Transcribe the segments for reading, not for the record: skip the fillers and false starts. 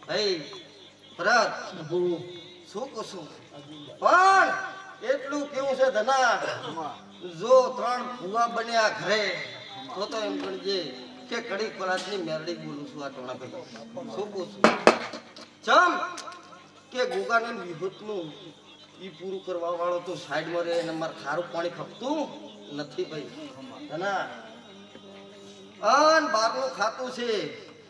હે ભરત શું કહું પણ એટલું કેવું છે ધના જો 3 ભૂવા બન્યા ઘરે તો એમ ગણજે કે કડી પરાતની મેરડી બોલું છું આ ટોણા ભાઈ શું પૂછું ચમ કે ગોગાને વિભૂતનું ઈ પૂરું કરવા વાળો તો સાઈડમાં રહે અને મારે ખારું પાણી ખપતું નથી ભાઈ ધના અન બહારનું ખાતું છે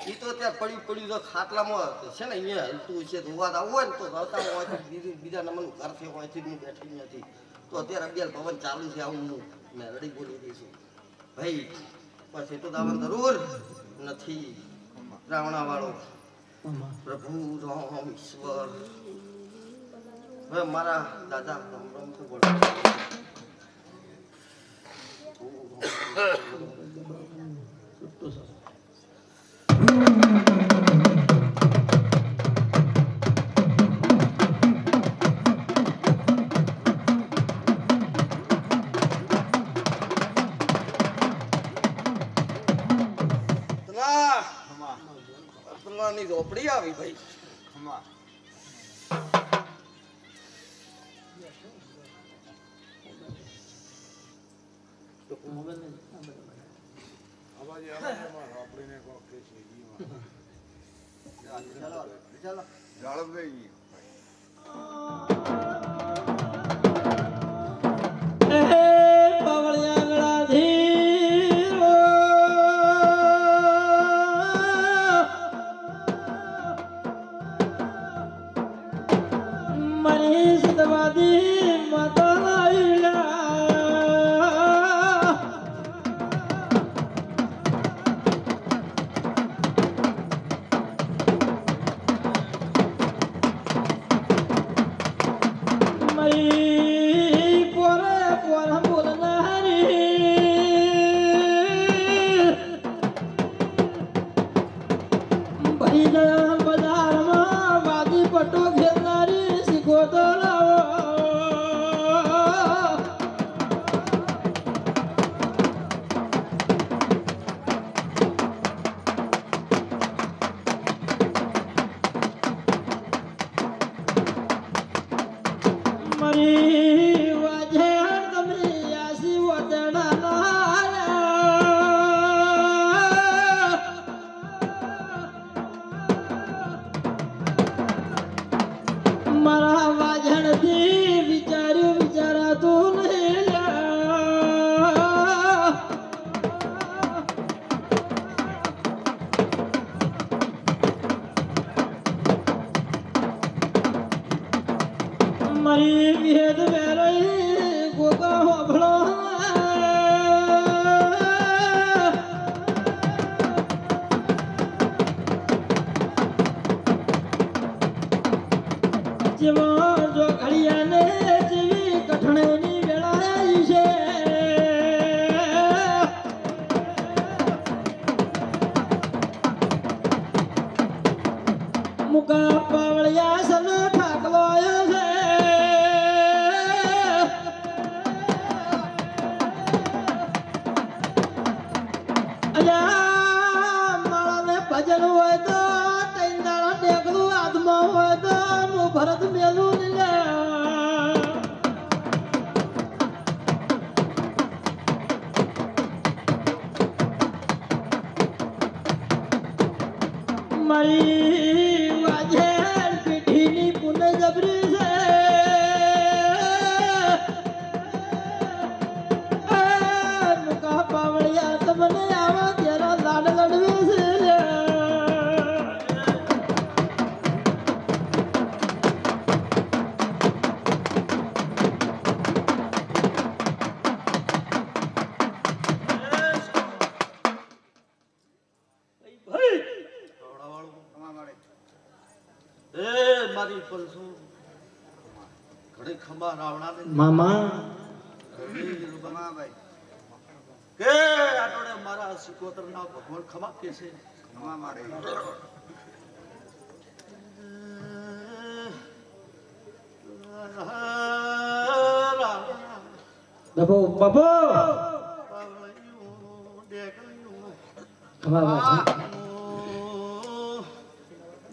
ઈ તો ત્યાં પડ્યું તો ખાટલામાં છે ને અહીંયા હલતું છે તો વાત આવું હોય ને તો આવતા હોય બીજા નંબરનું ઘર છે હોયથી હું બેઠી નથી તો અત્યારે અગિયાર પવન ચાલુ છે આવું હું મેરડી બોલી દઈશું ભાઈ પછી તો દાવન જરૂર નથી રાવણા વાળો પ્રભુ રામ ઈશ્વર હવે મારા દાદા રામ રામ તો બોલો ની ઝોપડી આવી ભાઈ ભરત મેલું મારી વાજેર પીઠીની પુન જબરી છે મુકા પાવળિયા તમને આવા તેરા લાડ લડવે છે મામા કે આટોડે મારા સિકોતર ના ભગવાન ખમા કે છે ખમા મારે બાબો બાબો ખમા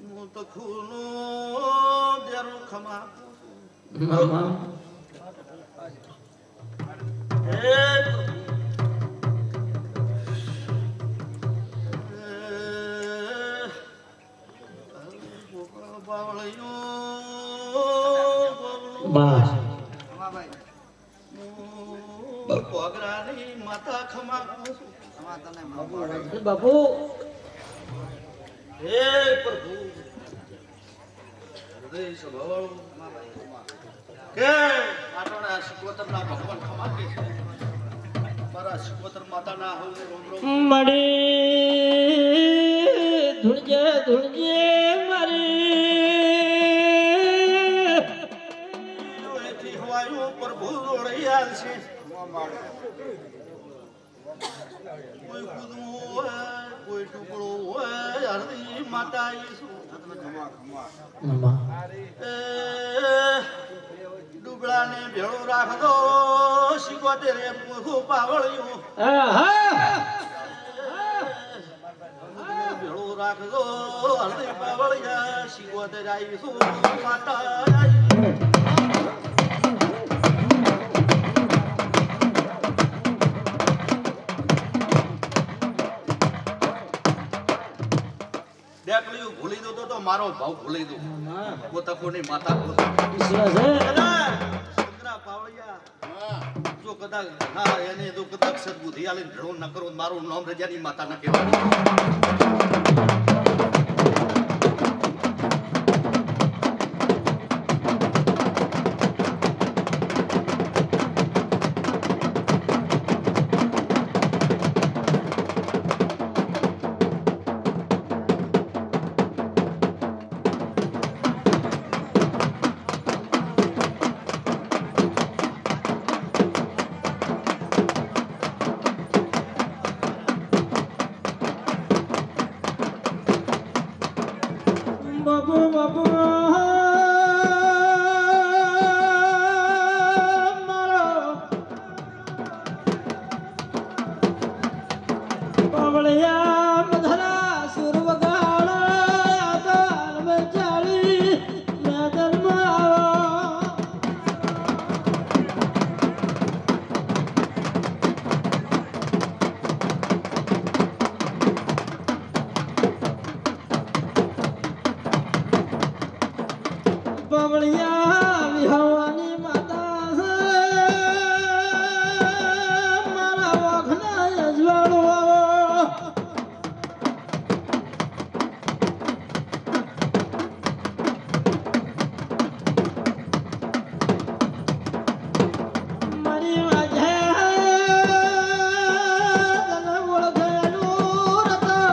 હું તો લખુનો દેરો ખમા મામા બસ માતા ખમા બાપુ હે પ્રભુ હૃદય સ્વભાવ કે આટોના શિકોતરના ભગવાન ખમા કે છે મારા શિકોતર માતાના હવને રોમ રોમ મળી ધૂળજે ધૂળજે મારી એથી હવાયું પ્રભુ રોળિયાલ છે કોઈ કૂદવું હોય કોઈ ટુકડો હોય હરદી માતા ઈસુ મામા ડુબળાને ભેળો રાખદો શિકોતેર પૂરું પાવળ્યું ભેળો રાખદો હરદી પાવળિયા શિકોતેર આઈસુ માતા ડેકલીઓ ભૂલી દો તો મારો ભાવ ભૂલી દો પોતા કોની માતા પોતા છોકરા પાવળિયા જો કદાચ હા એને જો કદાચ સદબુદ્ધિ આલી ભેળો ન કરો મારું નામ રજાની માતા ન કહેવાય બાપુ બાપુ મારો પાવળિયા મધરા સુર વગાડા આધાર બચાડી મેદરમાં પાવળિયા વિહવાની માતા છે મારા વખના અજવાળો મારી વાજે તને ઓળખેલું રતન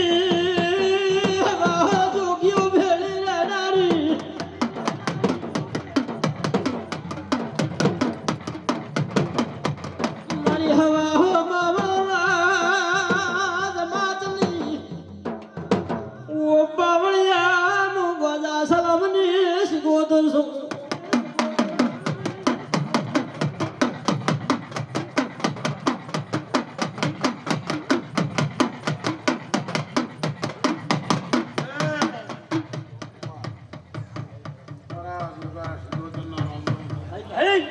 મારી હવા જોગીઓ ભેળી રહેનારી મારી હવા હો બાબા માતની ઓ બાવળિયા નું ગોદા સલામની શિકોતર છું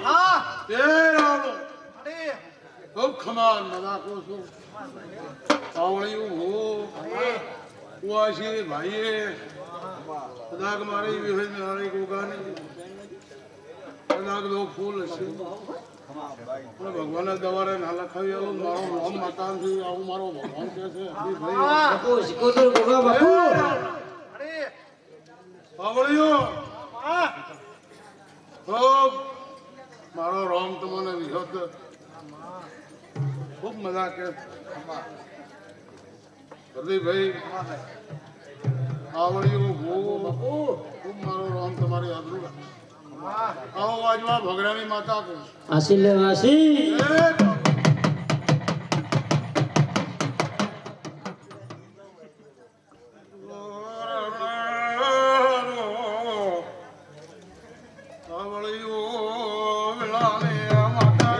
હા ખૂબ ખમાન મજાકો છું પાવળિયું હો કુવાસી ભાઈએ કદાક મારી વિહે મારી ગોગાની કદાક દો ફૂલ હશે પણ ભગવાને દવારે ના લખાવી આલું મારો નામ માતાથી આવું મારો ભગવાન કે છે ભાઈ બાપુ શિકોતર ગોગા બાપુ પાવળિયું ખૂબ મારો રામ તમને વિહત ખૂબ મજા કે પ્રદીપભાઈ આવડ્યું ખૂબ મારો રામ તમારી હાજરું આવો વાજમાં ભગડાની માતા કહું આસી લે આસી ભગવાને માતા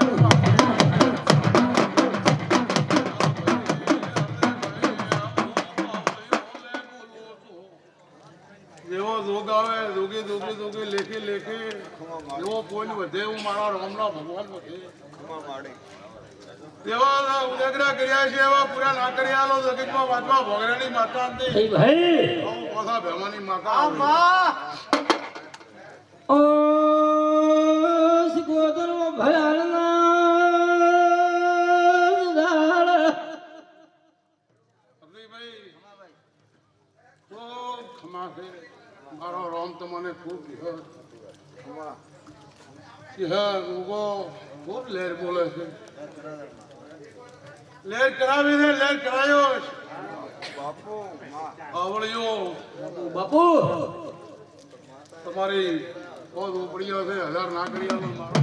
જેવો જોગ આવે જોગી જોગી જોગી લેખી લેખી એવો કોઈ વધે એવું મારા રામના ભગવાન વધે તેવા ઉદગ્રહ કર્યા છે એવા પૂરા ના કર્યા લો જગતમાં વાંચવા ભોગરાની માતા અંતે પાછા ભેમાની માતા ઓ સિકોદર ભયાળના મારો રામ તમને ખૂબ ખૂબ લેર બોલે છે લેર કરાવી દે લેર કરાયો આવડ્યો બાપુ તમારી બહુ ઉપડીઓ છે 1000 ના કરી આલો મારો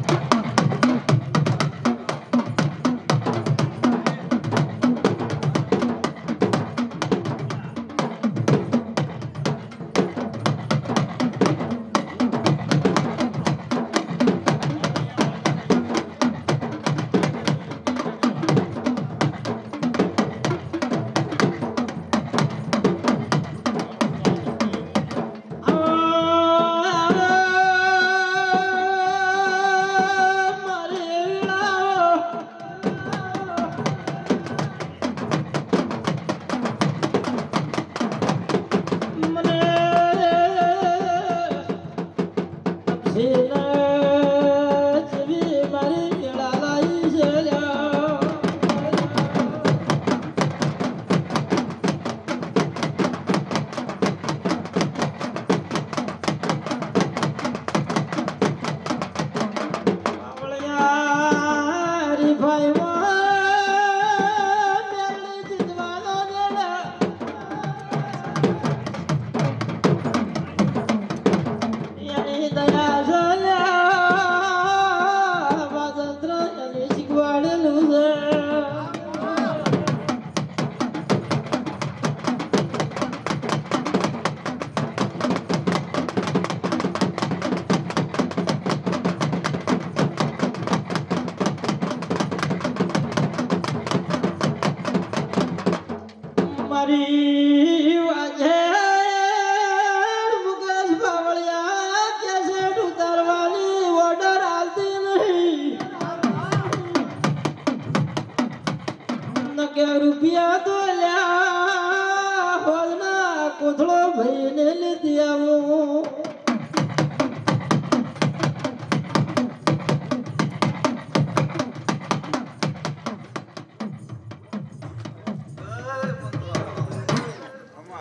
રૂપિયા તો લ્યા હોલના કોથળો ભાઈને લીધી આવું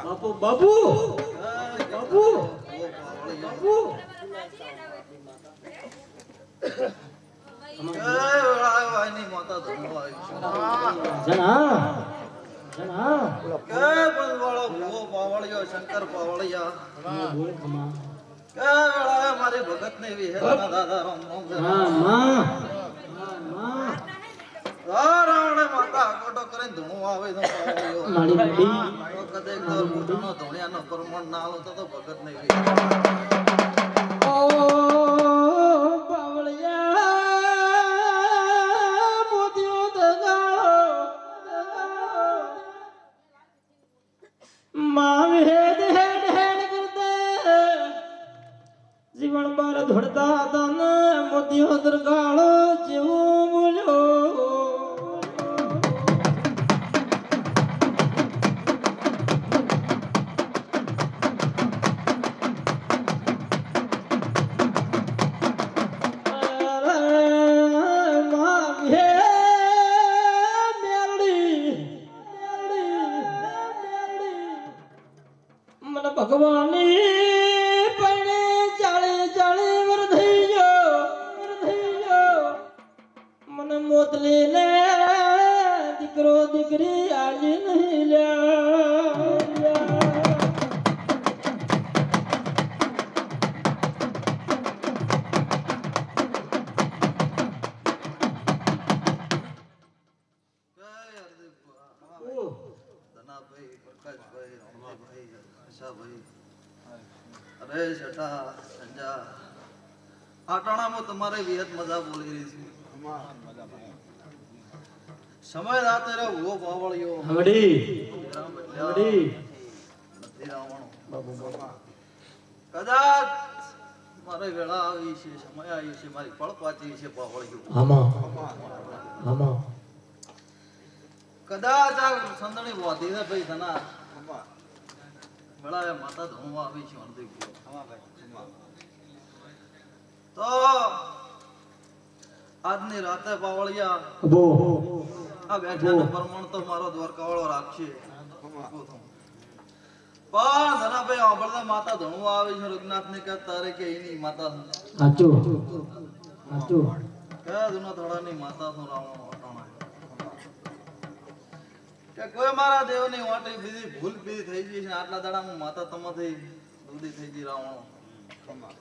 બાપુ બાપુ બાપુ બાપુ શંકર પાવળિયા મારી ભગત ને વિહેરના દાદા રામ રામ માતા કોટો કરીને ધૂણું આવે તો કદે ધોણિયા નો પ્રમાણ ના આલો તો ભગત ને જીવન બાર ધોડતા હતા ને મોતીઓ દરગાળો જેવું બોલ્યો મને ભગવાનની મોતલી લે દીકરો દીકરી આલી નહીં લ્યા ધનાભાઈ પ્રકાશભાઈ રમણાભાઈ આશાભાઈ અરે છટા સંજા આટાણામાં તમારે વિહત મજા બોલી રહી છે ખમા સમય રાતે રે ઉભો પાવળિયો હમડી રામ હમડી નથી રાવણો ખમા કદાચ મારે વેળા આવી છે સમય આવી છે મારી પળ પાચી છે પાવળિયો આમાં ખમા આમાં કદાચ આ સંદણી વાધી છે ભાઈ ધના ખમા વેળાએ માતા ધોવા આવી છે અંધી ખમા ભાઈ ખમા તો આજની રાતે પાવળિયા બો આ બેઠાનો પરમણ તો મારો દ્વારકાવાળો રાખશે ખમા પણ ધનાભાઈ સાંભળતા માતા ધણવા આવી છે રઘુનાથ ને કે તારે કે એની માતા છું. સાચું સાચું કયા જૂના થોડાની માતા છું રાવણ વટાણા કે કોઈ મારા દેવની વાટી બીજી ભૂલ બીજી થઈ ગઈ છે આટલા દાડામાં માતા તમાથી દૂધી થઈ ગઈ રાવણો ખમા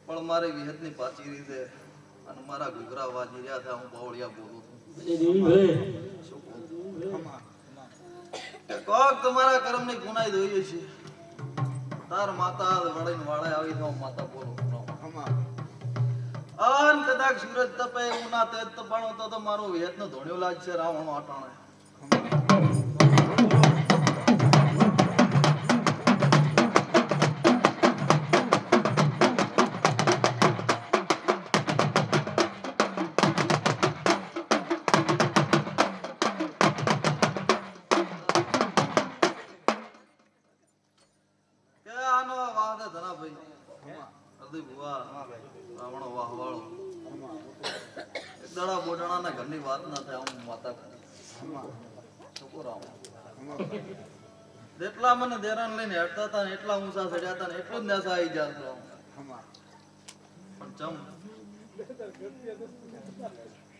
પણ મારી વિહતની પાછી રીતે અને મારા ઘૂઘરા વાજી રહ્યા હતા હું પાવળિયા બોલું છું એ દેવી ભલે શું કહું? ખમા કે કોક તમારા કર્મની ગુનાઈ દોઈએ છે તાર માતા વળીને વાળે આવી તો હું માતા બોલું છું ખમા અન કદાચ સૂરજ તપે એવું ના તેજ તપાણો તો મારો વિહતનો ધોણ્યો લાગશે રાવણો આટાણે કે આનો વાહ છે ધનાભાઈ હરદી ભુવા રાવણો વાહ વાળો એક દાડા બોડાણાના ઘરની વાત ના થાય હું માતા ખમા છોકો રાવણ ખમા જેટલા મને દેરાન લઈને હેડતા હતા ને એટલા ઊંચા ચડ્યા હતા ને એટલું જ નેસા આવી ગયા હતા ખમા પણ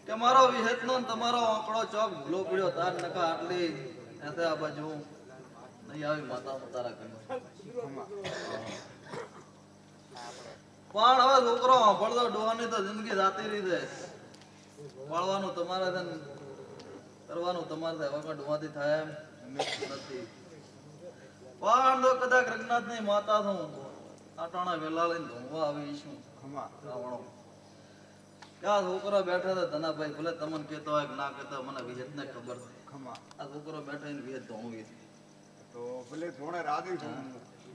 કે મારો વિહેતનો ને તમારો આંકડો ચોક ભૂલો પડ્યો તાર નકા આટલી એસે આ બાજુ નહીં આવી માતા તારા ઘરમાં ખમા પણ હવે છોકરો સાંભળતો ડોહાની તો જિંદગી જાતી રહી છે પાળવાનું તમારે છે ને કરવાનું તમારે થાય વગર ડોહાથી થાય એમ નથી પણ જો કદાચ રઘુનાથની માતા છું આટાણા વેલા લઈને ધોવા આવી છું ખમા રાવણો ક્યાં છોકરો બેઠા હતા ધનાભાઈ ભલે તમને કહેતો હોય કે ના કહેતો હોય, મને વિહતને ખબર છે ખમા આ છોકરો બેઠો એને વિહત ધોવી છે તો ભલે થોડે રાજી છું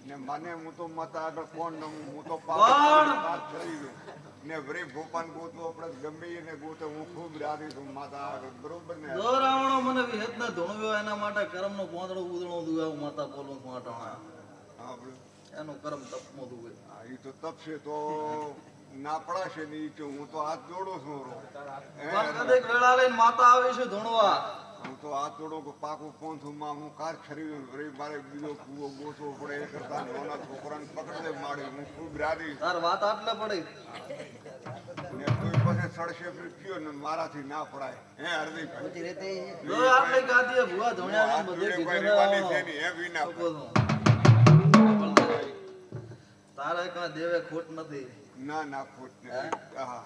ને માને હું તો માતા આગળ કોણ નમું હું તો કોણ? પાપ કરી દઉં ને વરે ભોપાન ગોતો આપણે ગમે એને ગોતો હું ખૂબ રાજી છું માતા આગળ બરોબર ને જો રાવણો મને વિહતને ધોણવ્યો એના માટે કર્મનો પોંદડો ઉદળો દુઆ માતા બોલું છું આટાણા હા બોલો. એનું કર્મ તપમો દુવે હા, ઈ તો તપશે તો ના પડાશે ને ઈ તો હું તો હાથ જોડું છું પણ કદીક વેળા લઈને માતા આવી છે ધોણવા હું તો હાથ જોડું કે પાકું પોંથું માં હું કાર ખરીદું વળી મારે બીજો કૂવો ગોતવો પડે એ કરતા નાના છોકરાને પકડે માડી હું ખૂબ રાજી છું. તાર વાત આટલે પડી ને કોઈ પાસે સડશે કયો ને મારાથી ના પડાય હે હરદીભાઈ જો આટલી ગાદીએ ભુવા ધોણ્યા ને બધે હાથ જોડે કોઈ કીધું રેવાની રાવણો. છે નહીં, હે વિના શું કહું છું? તારે કાંઈ દેવે ખોટ નથી ના ના ખોટ હે? નથી હા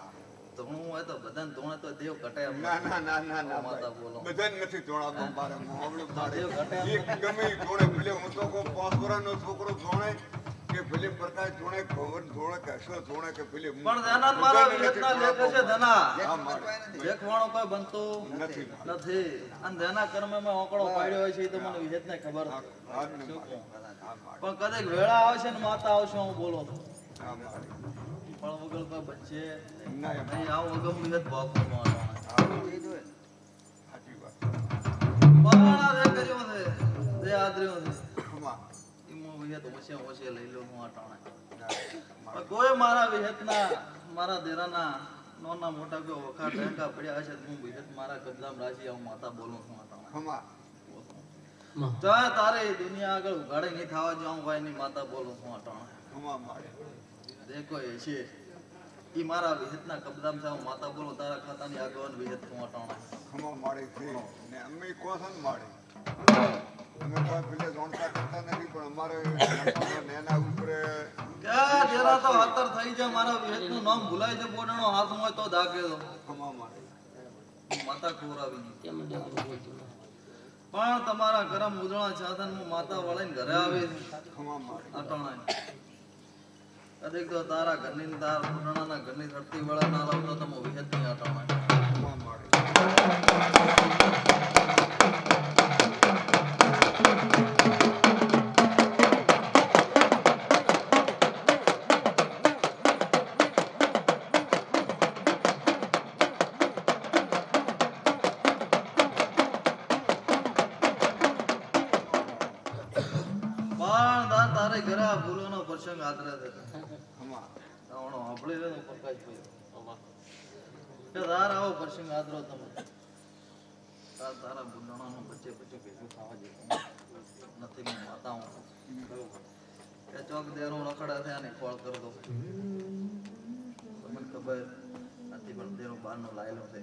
ધોણું હોય તો બધાને ધોણે તો દેવ ઘટે એમ ના ના ના ના ના માતા બોલો. બધાને નથી જોડાતો મારે મોહબળું પાડે દેવ ઘટે એમ. એક ગમે ઈ જોડે ભલે હું તો કોઈ 5 વર્ષનો છોકરો જોડે કે ભલે પ્રકાશ જોડે ખબર જોડે કે અશો જોડે કે ભલે પણ ધના મારા બધાને વિહતના નથી લેખ છે ધના હા, મારે. દેખવાણો કોઈ બનતો નથી. નથી અને ધના કર્મમાં આંકડો પાડ્યો હોય છે એ તો મને વિહતને ખબર છે હા ને શું મારે. કહું? હા મારે. પણ કદાચ વેળા આવશે ને માતા આવશે હું બોલો હા મારે. પણ વગર કોઈ બચશે ના એમ. નહીં આવું વગર વિહત બાપુ હા. સાચી વાત પણ આ જે કર્યું છે જે આદર્યું છે ખમા. એ હું વિહત હોશે હોશે લઈ લઉં હું આ ટાણે ના, પણ કોઈ મારા વિહતના મારા દેરાના નાના મોટા કોઈ વખા ટેકા પડ્યા હશે તો હું વિહત મારા કબજામાં રાખી આવું માતા બોલું છું આ ટાણે ખમા. ચાહે તારે એ દુનિયા આગળ ઉઘાડે નહીં થવા જાઉં ભાઈ ની માતા બોલું છું આ ટાણે ખમા મારે. દેખો એ છે ઈ મારા વિહતના કબજામાં છે હું માતા બોલું તારા ખાતાની આગળ વિહત છું આ ટાણે ખમા મારે છે ને અમે કોસન મારે અમે કોઈ પેલે જોણતા કરતા નથી પણ અમારે એના ઉપર ક્યાં જરા તો હાતર થઈ જાય મારા વિહતનું નામ ભૂલાય છે બોડાણો હાથ હોય તો દાગે દો ખમા મારે. માતા ખોરાવી નહીં કેમ દેવું બોલતું પણ તમારા કરમ ઉજળા સાધન હું માતા વળીને ઘરે આવી ખમા મારે. અટાણે કદીક તો તારા ઘરની ને તારા પુરાણાના ઘરની ધરતી વાળા ના લાવતો તો હું વિહેત નહીં આટાણા ખમા મારી પણ તારે ઘરે આ ભૂલોનો પ્રસંગ આદરે છે ખમા તાવણો સાંભળી લે ને પ્રકાશ ભાઈ કે તાર આવો પ્રસંગ આદરો તમે તારા બુંડાણાનો બચ્ચે ભેગું ખાવા જેવું નથી હું માતા હું એ ચોક દેરો રખડા થયા ને કોલ કર દો તમને ખબર નથી પણ દેરો બહારનો લાયેલો છે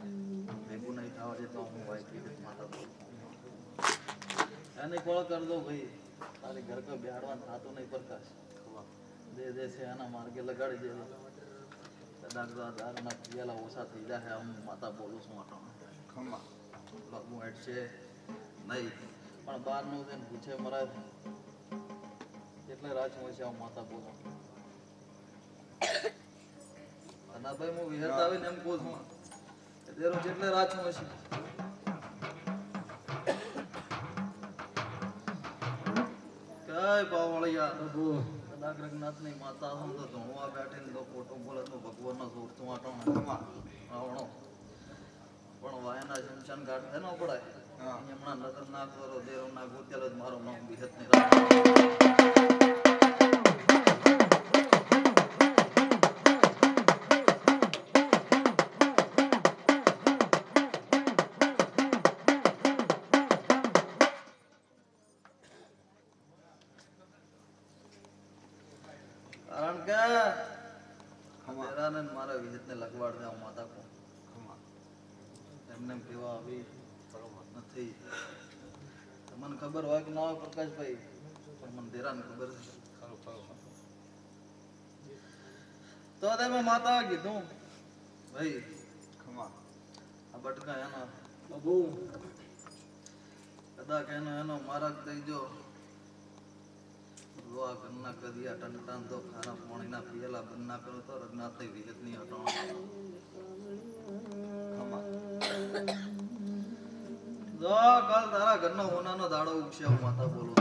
ભેગું નહીં થવા દેતો હું ભાઈ પીડિત માતા બોલું એને કોલ કર દો ભાઈ તારે ઘર કો બેહાડવાનું થતું નહીં પ્રકાશ દે છે આના માર્ગે લગાડી દેજો કદાચ તો આ દારૂના પિયાલા ઓછા થઈ જાય હું માતા બોલું છું આટામાં ખમા લગવું હેઠ છે નહીં પણ બહારનું છે ને પૂછે મરાય એટલે રાજમાં છે હું માતા બોલું અને ભાઈ હું વિહેત આવીને એમ કહું છું કે તેરો જેટલે રાજમાં છે કઈ પાવળિયા પ્રભુ કદાચ રઘનાથની માતા હું તો ધોણવા બેઠીને તો ખોટું બોલે તો ભગવાનનો સોરતું આટોણ ખમા આવણો પણ વાયના શમશાન ઘાટ છે ને પડાય હા હમણાં નજર ના કરો દેરો ના ગોત્યાલ જ મારો નામ વિહત ની કારણ કે ખમા દેરાને ને મારા વિહત ને લગવાડ દે હું માતા કો ખમા એમને કેવા આવી નથી તમને ખબર હોય કે ના હોય પ્રકાશભાઈ પણ મને દેરાને ખબર છે તો તમે માતા કીધું ભાઈ ખમા આ બટકા એનો પ્રભુ કદાચ એનો મારા દઈ જો આ ઘરના કદિયા ટનટાન તો ખારા પાણીના પિયેલા બંધ ના કરો તો રઘનાથ વિગત ની હટાણો ખમા જો કાલ તારા ઘરનો હોનાનો દાડો ઉગશે હું માતા બોલું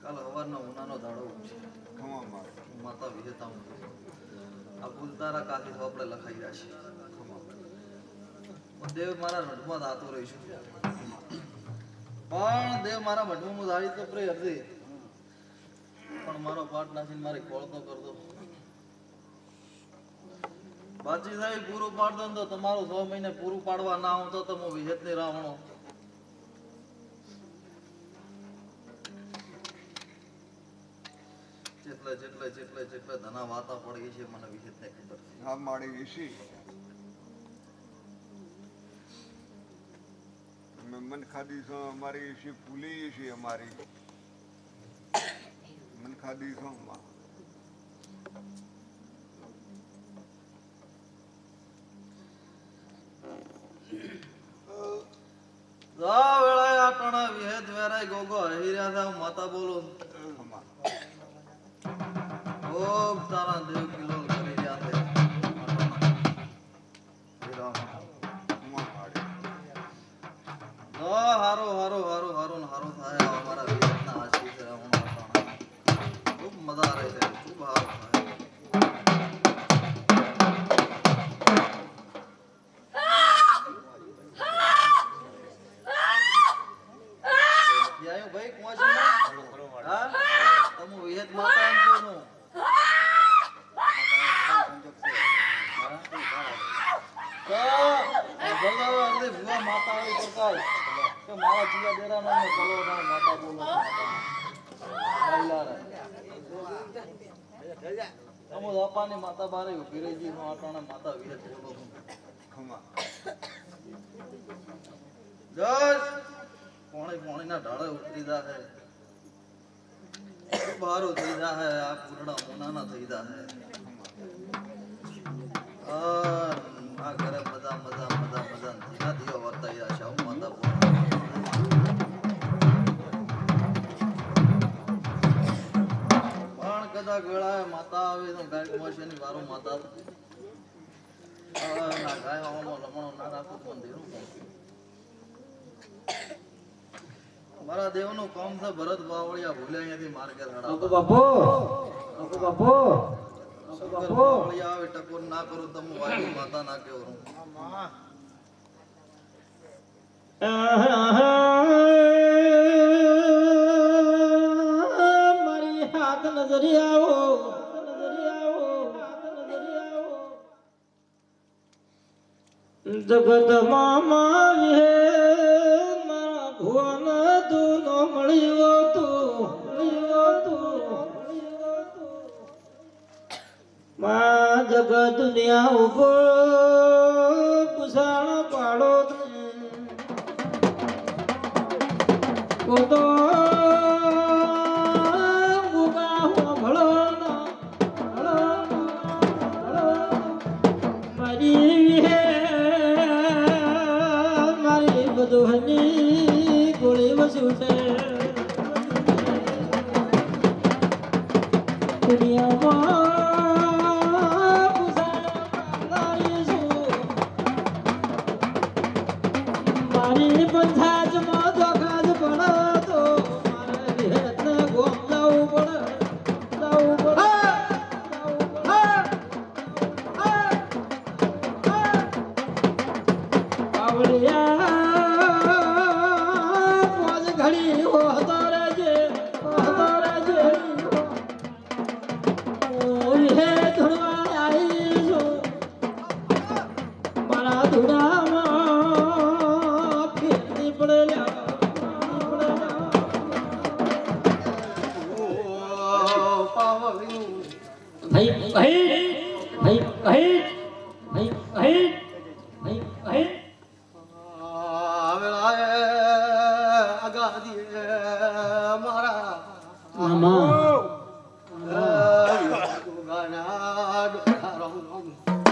કાલ હવારનો હોનાનો દાડો ઉગશે ખમા મારી હું માતા વિજેતા હું આ ભૂલ તારા કાથી આપણે લખાઈ જશે ખમા દેવ મારા મઢમાં દાતો રહીશું પણ દેવ મારા મઢમાં હું દાડી તો પ્રે હતી પણ મારો પાટ નાખીને મારી કોળ તો કરતો બાજી સાહેબ પૂરું પાડ દો ને તો તમારું 6 મહિને પૂરું પાડવા ના હું તો તમે વિહેત ની રાવણો જેટલે ધના વાતા પડી છે મને વિહેત ને ખબર છે હા મારી ઈશી મન ખાધી છો અમારી ઈશી ફૂલી ઈશી અમારી મન ખાધી છો માં જા વેળાએ આટણા વિહેત વેરાય ગોગો હરી રહ્યા હતા હું માતા બોલું ખમા ઓમ તારા દેવ કિલો કરી રહ્યા છે ખમા મારી હારો હારો હારો હારો ને હારો થાય અમારા વિહેતના આશીષ છે હું આટણા ખૂબ મજા આવે છે ખૂબ હારો થાય આયો ભાઈ કોણ છે હા તમે વિહેત માતા એમ કહો નું માતા આવી પ્રકાશ કે મારા ચિયા દેરાનો ને કલો માતા બોલો તમે બાપાની માતા બારે ઉભી રહી ગઈ હું આટાણે માતા વિહેત બોલો છું ખમા જસ પોણી ના ઢાળે ઉતરી જા હે બારો થઈ જા હે આ પૂરડા મોનાના થઈ જા હે આ ઘરે મજા મજા મજા મજા ધીરા ધીરા વર્તાઈ રહ્યા છે હું માતા બોલું થોડાક વેળાએ માતા આવે તો ગાય મોશેની વારો માતા ના ગાય આમાં લમણો ના રાખો તો અંધેરું કોણ મારા દેવનું કામ છે ભરત બાવળિયા ભૂલે અહીંયાથી માર્ગે બાપુ ધડા બાપુ બાપુ બાપુ શંકર બાવળિયા આવે ટકોર ના કરું તો હું વાયુ માતા ના કેવરું મારી હાથ નજરી આવો જગત મામા હે મારા ભુવન તું નો મળ્યો તું માં જગત દુનિયા ઉપર પુસાણ પાડો તો મારી બધુની ગોળી વસૂટે દુનિયામાં મારી પંથાજમાં ધોકાજ પડે તો મારે વિહેતને ગોમ જવું પડે પોજ ઘડી હોતો રહેજે વિહે ધૂળવા આવીશું મારા ધૂળામાં ફેરતી પડેલા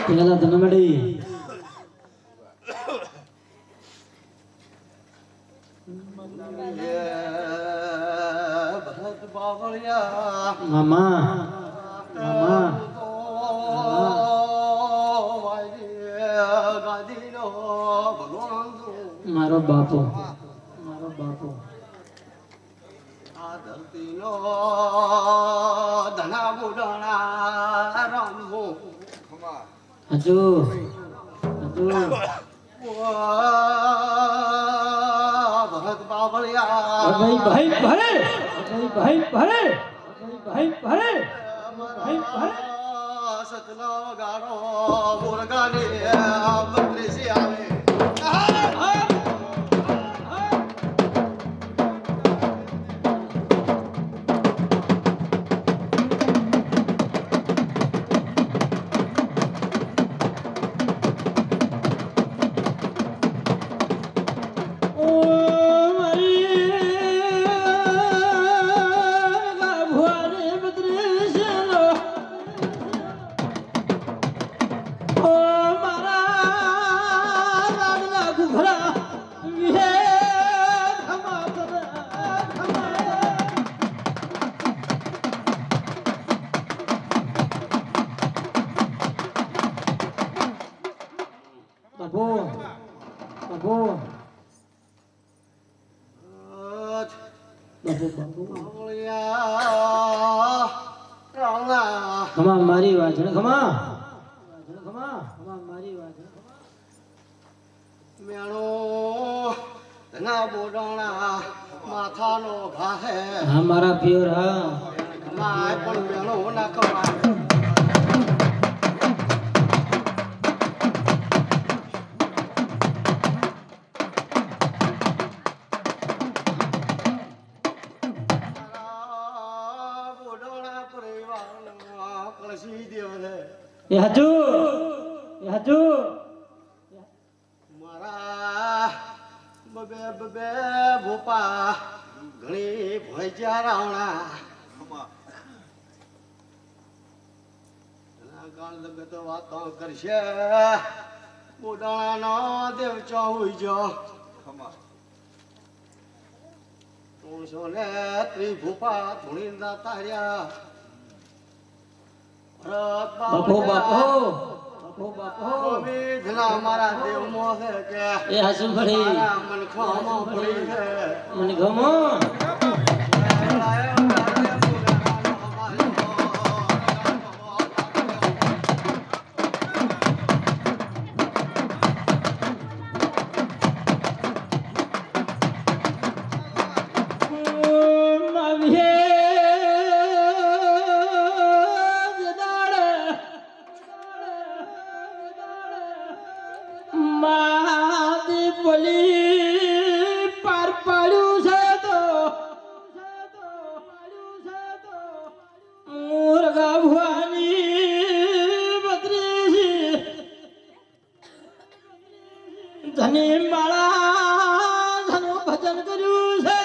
પેલા તને મળી ભરત બાવળિયા મામા ગાદીનો ભગવાન મારો બાપો આ ધરતીનો ધના બુડાણા રમવો હજુ ભરત બાવળિયા સતનો ગાડો મુરગાને બદલેસી આવે ખમા મારી વાત છે ખમા મારી વાત મેણો ધના બોડાણા માથાનો ઘા હે હા મારા પિયોર હા માય પણ મેણો ના કમાય એ હજુ મારા બબે ભોપા ઘણી ભોજ્યા રાવણા ગાળ લગત વાતો કરશે બોડાણાનો દેવ ચોઈ જો 300 ને ત્રિભૂપા ધૂણી દાતા રહ્યા બાપો બાપો બાપો બાપો ધના મારા દેવ મો છે કે એ હાસુ ભરી મારા મન ખોમાં પડી છે મને ગમો ધની માળા ધનું ભજન કર્યું છે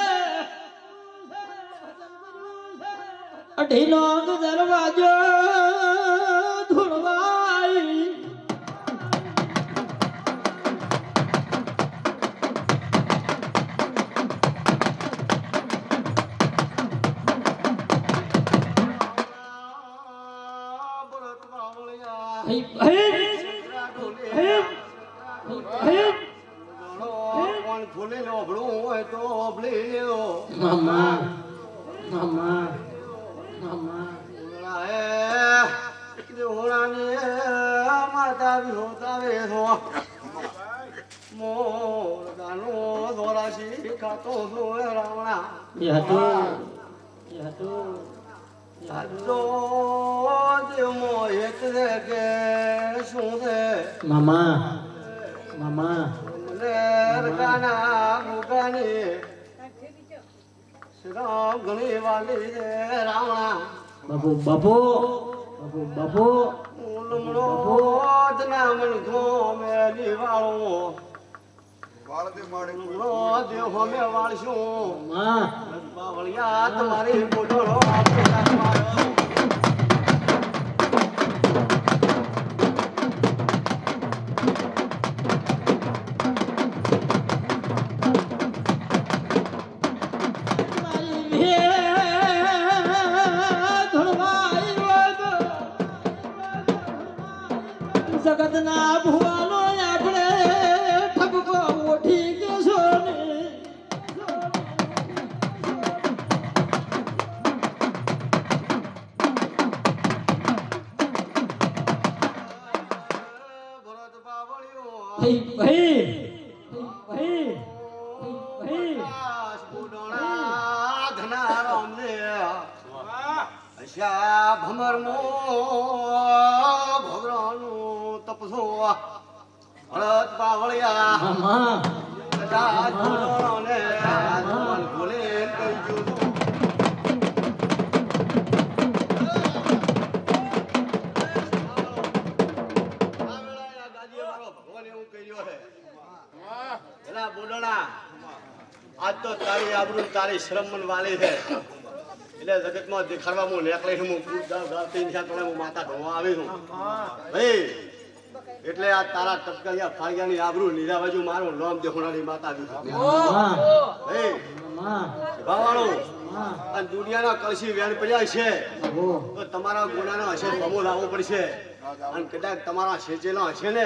અઢીનો દરવાજો ધૂળવાઈ મામા મામા મામા માતા વિહોતાવે છો મોર દાનો દોરાશી ખાતો છો રાવણા એ હતું એ હતું સાજો દેવમો એક છે કે શું છે મામા મામા મને રકાના મુકાની શ્રામ ઘણી વાલી છે રાવણા બાપુ બાપુ બાપુ બાપુ લમણો દના મન ખો મેલી વાળો લમણો દેવ મે વાળશું માં બાવળિયા તમારી બોલો આપણે રાખવાનો જગતના ભુવાનો આપણે ઠપકો ઓઠી ગયો ને ભરત બાવળિયો ભાઈ ભાઈ ભાઈ ભાઈ આકાશ બુડણા ધનારામ ને અશા ભમરમો ભગરાનું તપસો ભરત બાવળિયા મામા કદાચ બુડણો ને મન ભૂલે કહી ગયું આજ તો તારી આબરૂ તારી શ્રમન વાલી છે એટલે જગતમાં દેખાડવા હું નેકળી હું હું માતા ધોવા આવી છું ભાઈ એટલે આ તારા ટપકરિયા ફાળિયાની આબરૂ લીધા બાજુ મારું નામ દેખોણાની માતા મામા ભાઈ મામા ભાવાળો આ દુનિયાના કળશી વેણ પડ્યા છે ઓ તો તમારા ગુનાનો હશે ભમો લાવવો પડશે અને કદાચ તમારા સેચેલો હશે ને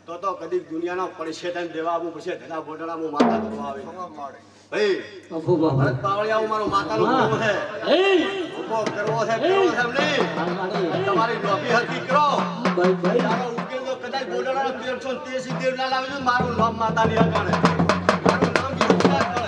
તો કદી દુનિયાનો પડશે તેમ દેવા આવવું પડશે ધના બોટડા હું માતા ધોવા આવી ભાઈ બાપુ બાપુ ભરત બાવળિયા મારો માતાનો ગુનો છે એ ઉભો કરવો છે કરવો છે એમ નહીં તમારી લોભી હરકી કરો ભાઈ ભાઈ તારો ઉકેલ તો કદાચ બોટડાનો 1383 દેવ ના લાવી દો મારું નામ માતાની હકાણે મારું નામ બીજું ના કરે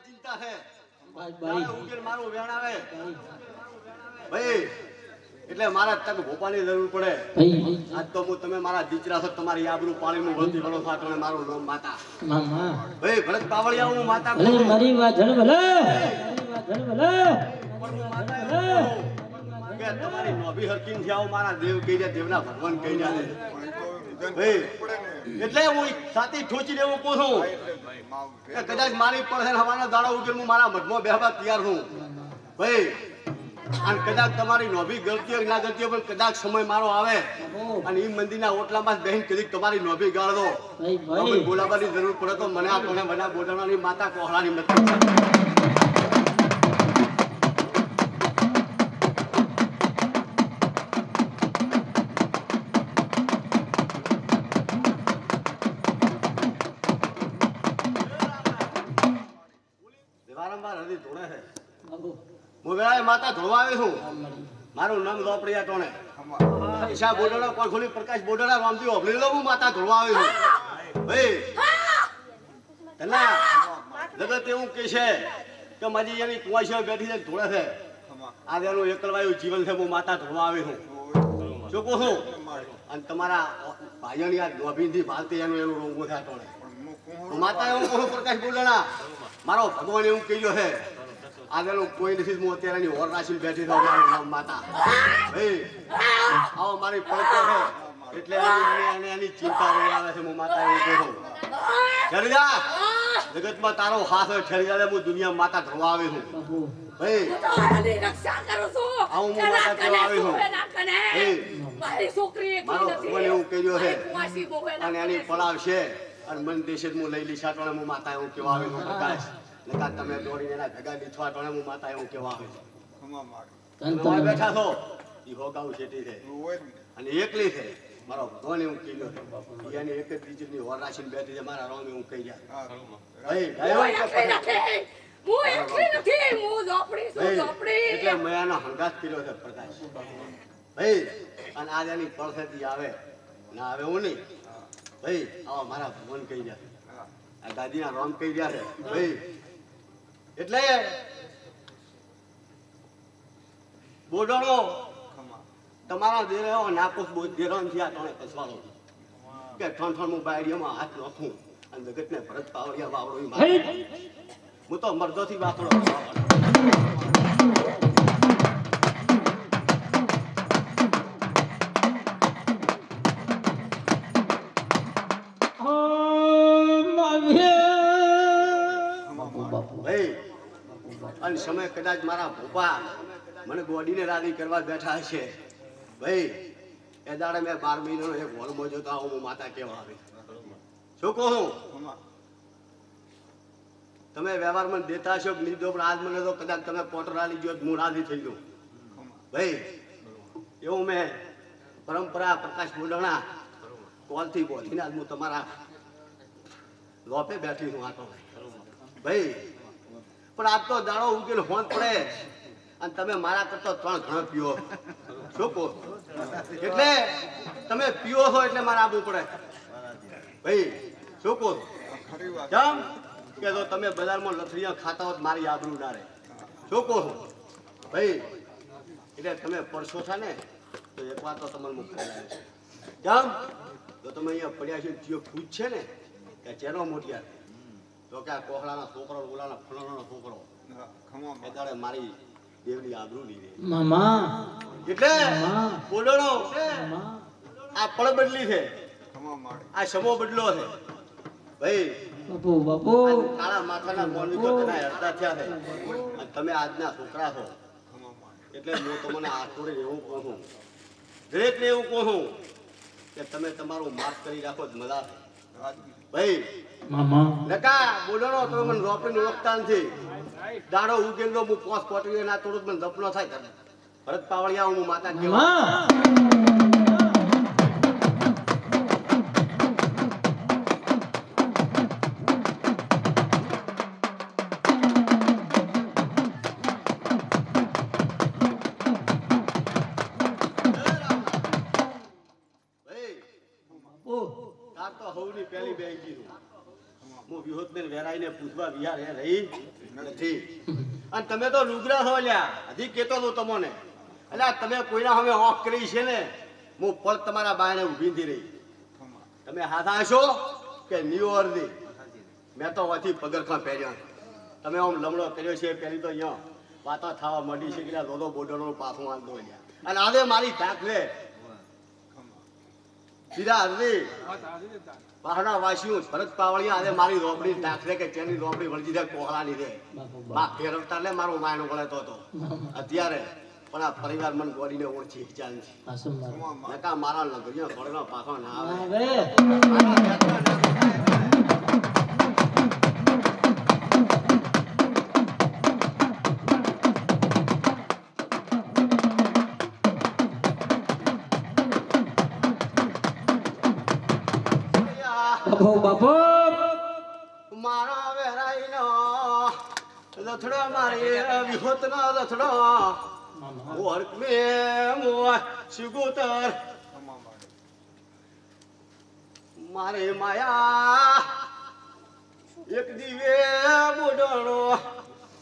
ચિંતા છે ભાઈ ઉકેલ મારું વેણ આવે ભાઈ એટલે મારા તક ભોપાની જરૂર પડે ભાઈ આજ તો હું તમે મારા દીકરા છો તમારી આબરૂ પાણીનું વળતી વળો છો એટલે મારું નામ માતા મામા ભાઈ ભરત પાવળિયા હું માતા ભલે કહું. મારી વાજણ ભલે મારી વાજણ ભલે પણ હું માતા એવું કહું કે તમારી નોભી હરકીન થી આવો મારા દેવ કહી દે દેવના ભગવાન કહી દે ભાઈ એટલે હું સાથી ઠોચી દેવું કહું છું કે કદાચ મારી પડે હવાના દાડા ઉકેલ હું મારા મઠમાં બેહવા તૈયાર છું ભાઈ અને કદાચ તમારી નોભી ગલતી હોય ના ગલતી હોય પણ કદાચ સમય મારો આવે અને એ મંદિરના ઓટલામાં બેન કદી તમારી નોભી ગાળ દો ભાઈ તો ભાઈ બોલાવવાની જરૂર પડે તો મને આ કોને બધા બોલાવવાની માતા કોહળાની મત વારંવાર હજી ધોળે છે બાપુ હું વેળાએ માતા ધોળવા આવ્યો છું આ મળી મારું નામ લોપડિયા ટોણે ઈશા બોડડા કોણખોલી પ્રકાશ બોડડા રામજી ઓભળી લો હું માતા ધોળવા આવ્યો છું ભાઈ તના જગત એવું કે છે કે મારી એની કુવાશીઓ બેઠી છે ધોળે છે આજે એનું એકલવાયું જીવન છે હું માતા ધોળવા આવ્યો છું શું કહું છું અને તમારા ભાઈઓની આ નોભીથી ભાલતી એનું રોંગો થયા ટોણે હું માતા એવું કહું પ્રકાશ બોડડા મારો ભગવાન એવું કહ્યું છે આગળ કોઈ નથી હું અત્યારે એની ઓર રાશિ બેઠી થયો મારું નામ માતા ભાઈ આવો મારી પડતો છે એટલે એની ચિંતા રહી આવે છે હું માતા એવું કહું ઠેરી જા જગતમાં તારો હાથ હોય ઠેરી જા હું દુનિયા માતા ધરવા આવી છું બાપુ ભાઈ રક્ષા કરું છું આવું હું માતા કહેવા આવી છું ભાઈ મારી છોકરી મારો ભગવાન એવું કહ્યું છે અને એની પડાવશે અને મન દેશે હું લઈ લીધા ટોણે હું માતા એવું કહેવા આવી છું પ્રકાશ લગા તમે દોડીને એના ભેગા દીઠવા ટોણે હું માતા એવું કહેવા આવી છું તમે બેઠા છો ઈ હોગાઉ શેઠી છે અને એકલી છે મારો ભગવાન એવું કીધું છે એની એક જ બીજની હોર રાખીને બેઠી છે મારા રોમ એવું કહી જાય ભાઈ એટલે મેં આનો હંગાત કર્યો છે પ્રકાશ ભાઈ અને આજે એની પડસેથી આવે ના આવે હું નહીં ભાઈ આવા મારા ભગવાન કહી જાય આ દાદીના રોમ કહી રહ્યા છે ભાઈ એટલે બોડોળો તમારા દેરો નાપોસ બહુ દેરાન થયા તણે પસવાળો કે ઠણ ઠણ હું બાયડીઓમાં હાથ નાખું અને જગતને ભરત પાવડિયા વાવડો હું તો મર્દોથી વાપરો ભાઈ અને સમય કદાચ મારા ભોપા મને ગોડીને રાજી કરવા બેઠા છે ભાઈ એ દાડે મેં 12 મહિનાનો એક હોલમાં જોતા હું માતા કેવા આવી શું કહું તમે વ્યવહારમાં દેતા છો લીધો પણ આજ મને તો કદાચ તમે પોટર આલી ગયો હું રાજી થઈ ગયો ભાઈ એવું મેં પરંપરા પ્રકાશ બોલણા કોલથી બોલીને આજ હું તમારા લોપે બેઠી છું આટો ભાઈ પણ આજ તો દાડો ઉગેલ હોંદ પડે અને તમે મારા કરતો 3 ઘણો પીઓ શું કહો એટલે તમે પીઓ છો એટલે મારે આવવું પડે ભાઈ શું કહો કેમ કે જો તમે બજારમાં લથડીયા ખાતા હોત મારી આબરૂ ના રહે શું કહો ભાઈ એટલે તમે પરસો થા ને તો એક વાત તો તમને મુકાઈ કેમ તો તમે અહીંયા પડ્યા છે જે પૂછ છે ને કે ચેનો મોટિયા તો કે આ કોહળાના છોકરો ઓલાના ફલાણાનો છોકરો એટલે મારી દેવની આબરૂ લીધી મામા એટલે બોલણો મામા આ પળ બદલી છે આ સમો બદલો છે ભાઈ બાપુ બાપુ કાળા માથાના મોની તો તેના હરતા થયા છે અને તમે આજના છોકરા છો એટલે હું તમને આ થોડે એવું કહું છું દરેકને એવું કહું છું કે તમે તમારું માફ કરી રાખો જ મજા ભાઈ મામા નકા બોલણો તમે મને રોપડીને ઓળખતા નથી દાડો ઉગેલો હું પોસ કોટવી ના થોડુંક મને દપનો થાય ભરત પાવળિયા હું માતા કેવા મામા પહેલી બે હું વિહોતબેન વેરાઈને પૂછવા વિહાર હે રહી નથી અને તમે તો લુગરા છો લ્યા હજી કેતો તો તમને એટલે તમે કોઈના હવે ઓફ કરી છે ને હું પળ તમારા બાયણે ઊભી નથી રહી તમે હાથ આશો કે ન્યુ અરજી મેં તો વાથી પગરખા પહેર્યા તમે આમ લમણો કર્યો છે પહેલી તો અહીંયા વાતો થવા માંડી છે કે દોડો બોર્ડરનો પાછું વાંધો લ્યા અને આજે મારી થાક લે સીધા હરદી પહાડા વાસીઓ ભરત પાવળિયા આજે મારી રોપડી દાખલે કે તેની રોપડી વળજી જાય કોહળાની રે બા ફેરવતા લે મારો માયનો વળતો હતો અત્યારે પણ આ પરિવાર મને ગોળીને ઓળખી ચાલ છે આસમ મારો નકા મારા લગડિયા ઘોડનો પાછો ના આવે આવે બાપુ બાપુ મારો વેરાઈનો લથડો મારી વિહોતનો લથડો મામા વર્ક મે મો શિગુતર મારે માયા એક દીવે મોડણો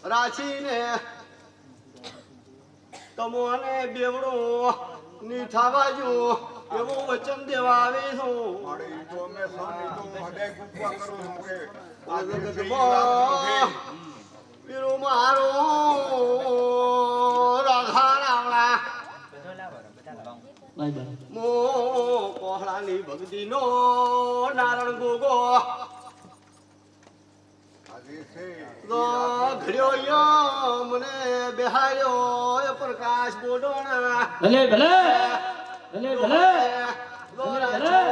રાશીને તમોને બેવડો ની થાવાજો એવું વચન દેવા આવી છું પીરો મારો રાધા રાવણા બાય બાય મો કોહળાની ભક્તિનો નારણ ગોગો તો ઘડ્યો યો મને બેહાડ્યો એ પ્રકાશ બોડોણા ભલે ભલે ભલે ભલે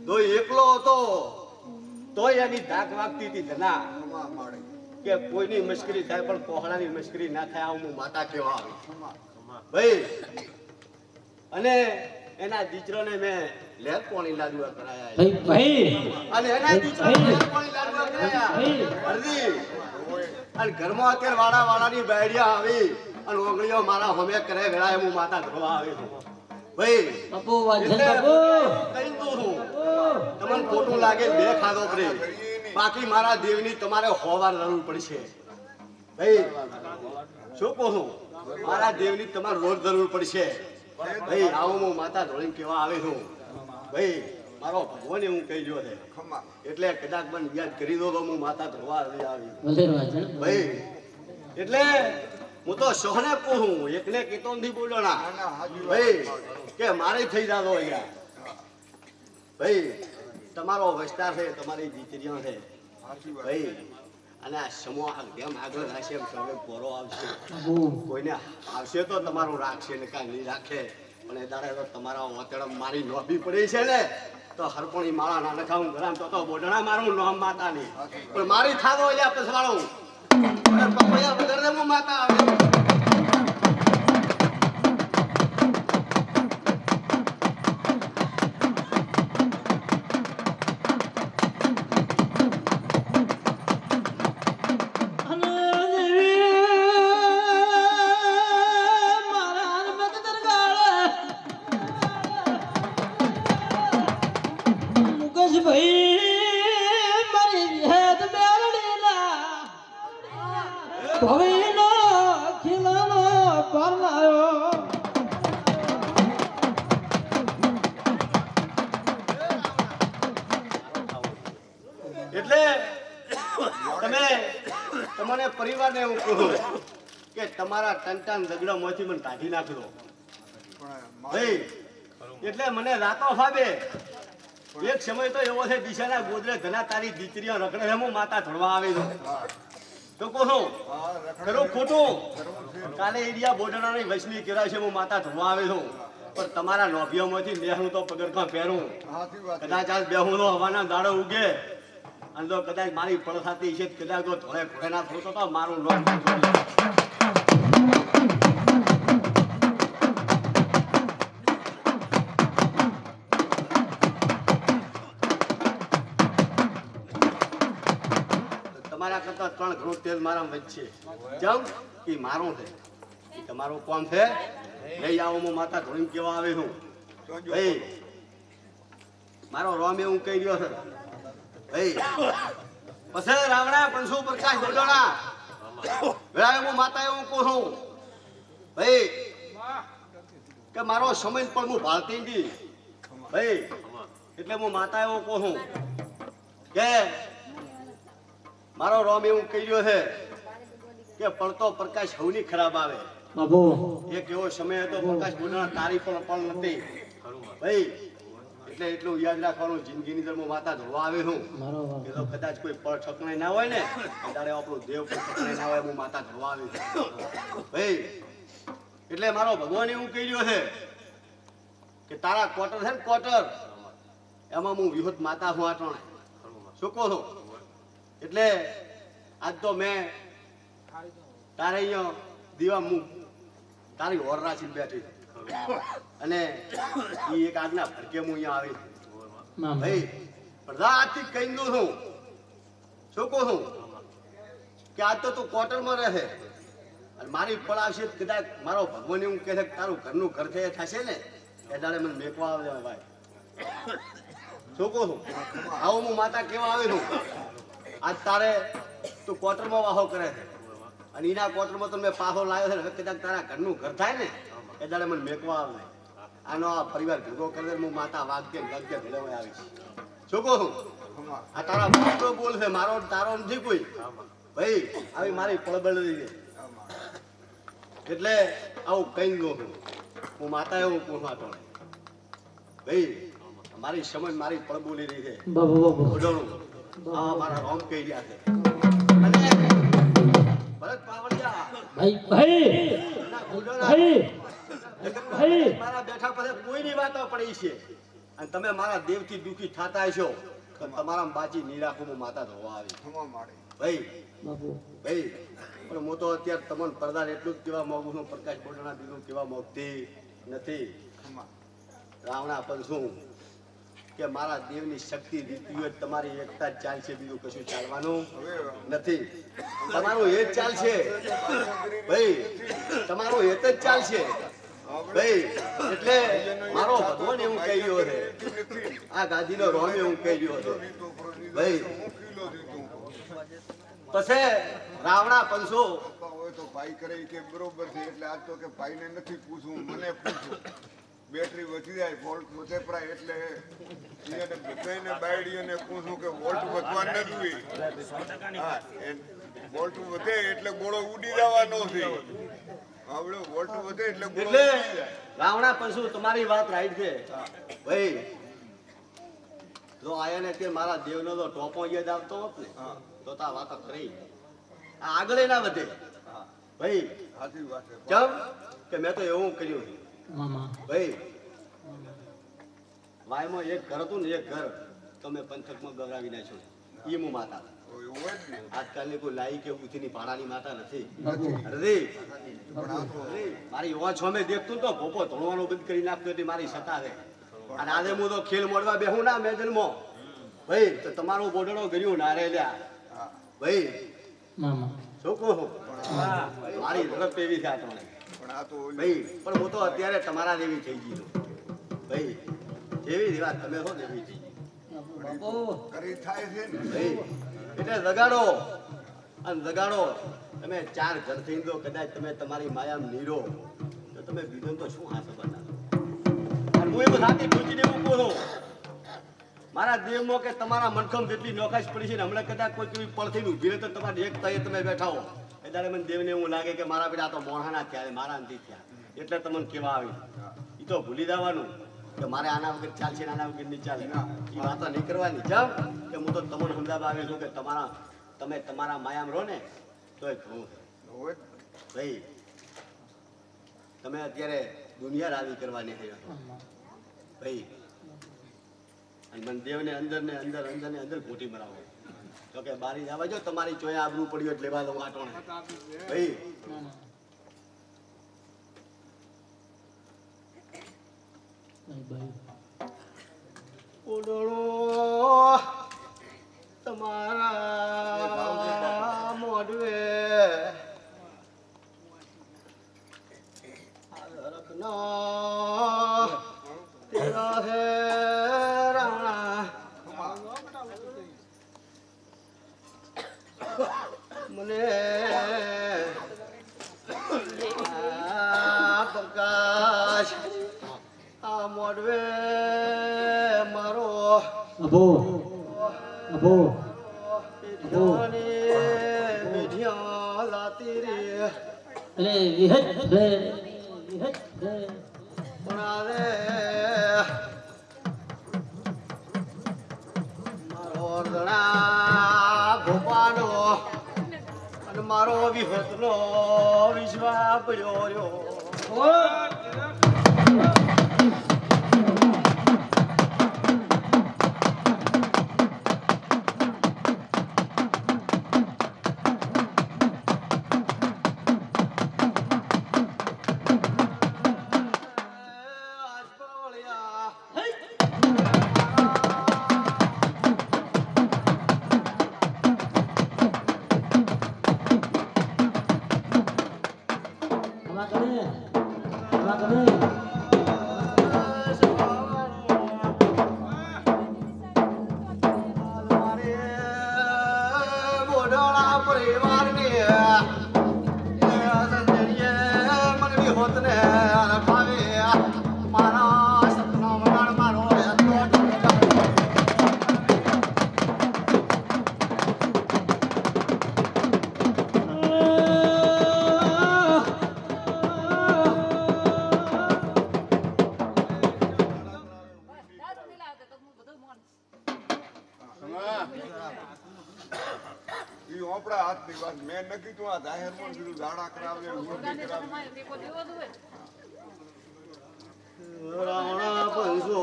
દો એકલો હતો તોય એની ધાક વાગતી હતી ધના કે કોઈની મશ્કરી થાય પણ કોહળાની મશ્કરી ના થાય આવું હું માતા કેવા આવી ભાઈ અને એના દીકરાને મેં લેર પોણી લાડવા કરાયા ભાઈ ભાઈ અને એના દીકરાને લેર પોણી લાડવા કરાયા હરદી અને ઘરમાં અત્યારે વાળાની બાયડિયા આવી અને ઓગળીઓ મારા હમે કરે વેળાએ હું માતા ધોવા આવી છું ભાઈ બાપુ વાજન એટલે બાપુ કહી દઉં છું તમને ખોટું લાગે બે ખાધો પડે બાકી મારા દેવની તમારે હોવાર જરૂર પડશે ભાઈ શું કહું છું મારા દેવની તમારે રોજ જરૂર પડશે ભાઈ આવું હું માતા ધોળી કેવા આવે છું ભાઈ મારો ભગવાને હું કહી ગયો છે એટલે કદાચ મને યાદ કરી દો તો હું માતા ધોવા આવી ભલે વાજન ભાઈ એટલે હું તો સોહને કહું એકને કીતો નથી બોલણા ભાઈ કે મારે થઈ જાતો અહીંયા ભાઈ તમારો વિસ્તાર છે તમારી દીકરીઓ છે ભાઈ અને આ સમૂહ જેમ આગળ રાખશે એમ સૌને પોરો આવશે બાપુ કોઈને આવશે તો તમારું રાખશે ને કાંઈ નહીં રાખે પણ એ દાડે તો તમારા વતડમ મારી નોભી પડી છે ને તો હરપણી માળા ના લખાવું ઘરામ તો બોડણા મારું નામ માતા નહીં પણ મારી થાદો અહીંયા પછવાડું પપૈયા વગર હું માતા આવે અને દેવી મારા મત દરગાળે મુકેશ ભાઈ મારી વિહેદ મેળડીના ભવીનો ખીલાનો પરલાયો એટલે તમે તમને પરિવારને એવું કહું કે તમારા ટંટાન ઝઘડામાંથી મને કાઢી નાખજો ભાઈ એટલે મને રાતો ફાબે એક સમય તો એવો છે દિશાના ગોદરે ઘણા તારી દીકરીઓ રખડે છે હું માતા ધોળવા આવે છું તો કહું ખરું ખોટું કાલે એરિયા બોર્ડરની વૈષ્ણવી કેરા છે હું માતા ધોળવા આવે છું પણ તમારા નોભીઓમાંથી બેહું તો પગરખા પહેરું કદાચ આજ બેહું તો હવાના દાડો ઉગે અને તો કદાચ મારી પડસાતી છે કદાચ તો ધોળે ઘોડે ના થતો તો મારું લોન તમારા કરતા 3 ઘણું તેલ મારા વચ્ચે જમ કે મારું છે એ તમારું કોમ છે લઈ આવો હું માતા ધોળી કેવા આવે છું ભાઈ મારો રોમ એવું કહી રહ્યો છે ભાઈ પછી રાવણા પંસુ પ્રકાશ બોડોણા વેળાએ હું માતા એવું કહું છું ભાઈ કે મારો સમય પણ હું ભાળતી નથી ભાઈ એટલે હું માતા એવું કહું છું કે મારો રોમ એવું કહી રહ્યો છે કે પડતો પ્રકાશ સૌની ખરાબ આવે બાપુ એક એવો સમય હતો પ્રકાશ બોલના તારી પણ નથી ભાઈ એટલે એટલું યાદ રાખવાનું જિંદગીની અંદર હું માતા ધોવા આવ્યો હું મારો બાપ. એ તો કદાચ કોઈ પળ ઠકણાઈ ના હોય ને ત્યારે આપણો દેવ કોઈ ઠકણાઈ ના હોય હું માતા ધોવા આવ્યો ભાઈ એટલે મારો ભગવાન એવું કહી રહ્યો છે કે તારા ક્વાર્ટર છે ને ક્વાર્ટર એમાં હું વિહુત માતા હું આટણે શું કહો છો એટલે આજ તો મેં તારે અહીંયા દીવા હું તારી ઓર રાખીને બેઠી અને એ એક આજના ભડકે હું અહીંયા આવી મામા ભાઈ પ્રધાનથી કહી દઉં છું શું કહું છું કે આજ તો તું ક્વાર્ટરમાં રહે અને મારી પડાવશે કદાચ મારો ભગવાન એવું કહે છે કે તારું ઘરનું ઘર થશે ને એ દાડે મને મેકવા આવે ભાઈ શું કહું છું આવું હું માતા કેવા આવી છું આજ તારે તું ક્વાર્ટરમાં વાહો કરે છે અને એના ક્વાર્ટરમાં તો મેં પાછો લાવ્યો છે ને હવે કદાચ તારા ઘરનું ઘર થાય ને એ દાડે મને મેકવા આવે આનો આ પરિવાર ભેગો કરે હું માતા વાગતે વાગતે ભેળવવા આવીશ શું કહું છું આ તારા બાપનો બોલ છે મારો તારો નથી કોઈ ભાઈ આવી મારી પડબડ છે એટલે આવું કઈ ગયો હું માતા એવું પૂછવા તો ભાઈ મારી સમજ મારી પડ બોલી રહી છે બાપુ બાપુ ઓઢણું આ મારા રોમ કહી રહ્યા છે અને ભરત પાવડિયા ભાઈ ભાઈ ના ઓઢણા ભાઈ ભાઈ મારા બેઠા પાસે કોઈની વાતો પડી છે અને તમે મારા દેવથી દુખી થતા હશો તો તમારા બાજી નિરાખું હું માતા ધોવા આવી ભાઈ બાપુ ભાઈ પણ હું તો અત્યારે તમને પ્રધાન એટલું જ કહેવા માંગુ છું પ્રકાશ બોલના બીજું કહેવા માંગતી નથી રાવણા પણ શું કે મારા દેવની શક્તિ રીતિ હોય તમારી એકતા જ ચાલશે બીજું કશું ચાલવાનું નથી તમારું એ જ ચાલશે ભાઈ તમારું એ જ ચાલશે ભાઈ એટલે મારો ભગવાન એવું કહી રહ્યો છે આ ગાદીનો રોમ એવું કહી રહ્યો છે ભાઈ પછી રાવણા પંસો હોય તો ભાઈ કરે કે બરોબર છે એટલે આજ તો કે ભાઈને નથી પૂછવું મને પૂછવું બેટરી વધી જાય વોલ્ટ વધે પ્રાય એટલે એને બધાને બાયડીઓને પૂછું કે વોલ્ટ વધવા ન જોઈએ હા વોલ્ટ વધે એટલે ગોળો ઉડી જવાનો છે આવડો વોલ્ટ વધે એટલે ગોળો એટલે ઉડી જાય રાવણા પંસો તમારી વાત રાઈટ છે ભાઈ જો આયાને કે મારા દેવનો તો ટોપો યાદ આવતો હોત ને તો તા વાતો કરી આ આગળ ના વધે ભાઈ સાચી વાત છે કેમ કે મેં તો એવું કર્યું મામા ભાઈ વાયમાં એક ઘર હતું ને એક ઘર તો મેં પંથકમાં ગવરાવી નાખ્યું એ હું માતા તો એવું હોય જ ને આજકાલની કોઈ લાઈ કે ઉથીની ભાડાની માતા નથી બાપુ અરે પણ આ તો મારી ઓછ અમે દેખતું તો ભોપો ધોળવાનું બંધ કરી નાખતો એટલે મારી સતાવે અને આજે હું તો ખેલ મોડવા બેહું ના મેદાનમાં ભાઈ તો તમારું બોડડો ગર્યું ના રે લ્યા ભાઈ મામા શું કહું મારી ઝડપ એવી છે આ તમને પણ આ તો ઓલી ભાઈ પણ હું તો અત્યારે તમારા જેવી થઈ ગઈ છું ભાઈ જેવી વાત તમે હો દેવી થઈ ગઈ બાપુ કરી થાય છે ને ભાઈ એટલે જગાડો અને જગાડો તમે ચાર ઘર થઈ દો કદાચ તમે તમારી માયામાં નીરો તો તમે બીજો તો શું હાથ બનાવો અને હું એવું સાથે પૂછીને એવું કહું મારા દેવમાં કે તમારા મનખમ જેટલી નોખાશ પડી છે ને હમણાં કદાચ કોઈ કેવી પડથી ઊભી રહે તો તમારે એક તયે તમે બેઠા હો એ ત્યારે મને દેવને એવું લાગે કે મારા બેટા તો મોહાના થયા મારા નથી થયા એટલે તમને કેવા આવી એ તો ભૂલી જવાનું કે મારે આના વગર ચાલશે ને આના વગર નહીં ચાલે એ વાતો નહીં કરવાની જાવ કે હું તો તમને સમજાવવા આવ્યો છું કે તમે તમારા માયામાં રહો ને તો એ ઘણું છે. હોય જ. ભાઈ તમે અત્યારે દુનિયા રાજી કરવાની છે ભાઈ અને મને દેવને અંદર ને અંદર ઘૂંટી મરાવો તો કે બારી જવા જો તમારી ચોયા આબરૂ પડ્યું એટલે લેવા દઉં આટોણે ભાઈ ઓડળો તમારા મોઢવે તેરા હે રાણા મને પ્રકાશ આ મોડવે મારો અબો અબો વિધિયા લાતી રે એટલે વિહત બે પણ આજે મારો રણા ભોપાનો અને મારો વિહતનો વિશ્વા પડ્યો રહ્યો. હવા કરે હવા કરે દાદુ નહીં લાવતા તો હું બધું મોન ઈ ઓપડા હાથની વાત મેં ન કીધું આ જાહેરમાં કીધું ઝાડા કરાવે ઉલટી કરાવે મેકો દેવો દુવે રાવણા પંસો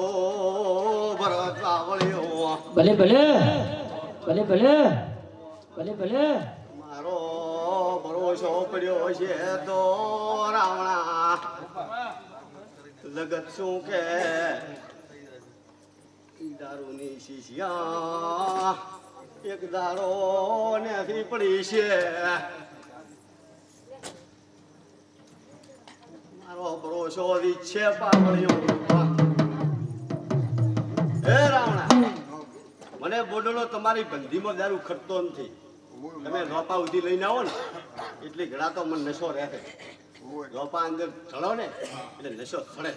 ભરત રાવળિયો ભલે ભલે ભલે ભલે ભલે ભલે મારો ભરોસો પડ્યો છે તો રાવણા જગત શું કે દારૂની શીશિયા એક દારો નથી પડી છે મારો ભરોસો છે પાવળિયો હે રાવણા મને બોડલો તમારી બંધીમાં દારૂ ખટતો નથી તમે રોપા ઉધી લઈને આવો ને એટલી ઘડા તો મને નશો રહે રોપા અંદર ચડો ને એટલે નશો ચડે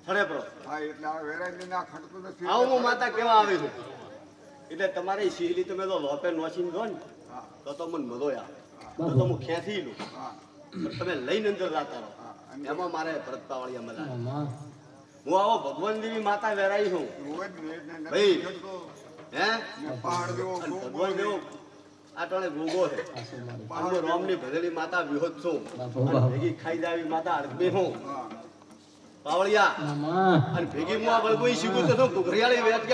ચડે બરો હા એટલે આ વેરાયટી ના ખટતો નથી આવું હું માતા કેવા આવી છું એટલે તમારી શીલી તમે તો લોપે નોચીને દો ને તો મને મજો આવે તો હું ખેંચી લઉં પણ તમે લઈને અંદર જતા રહો એમાં મારે ભરત પાવળિયા મજા આવે. મામા હું આવો ભગવાન દેવી માતા વેરાઈ છું રોજ ને એટલે નથી ભાઈ. ખટતો. હે ને પહાડ જેવો અને ગોગો ભગવાન દેવો આ ટોળે ગોગો છે અને હું રોમની ભરેલી માતા વિહોત છું અને ભેગી ખાઈ જાવી માતા અડબી હું હા પાવળિયા મામા અને ભેગી હું આ વળગુઈ શીખું તો શું ઘુઘરિયાળી વેચ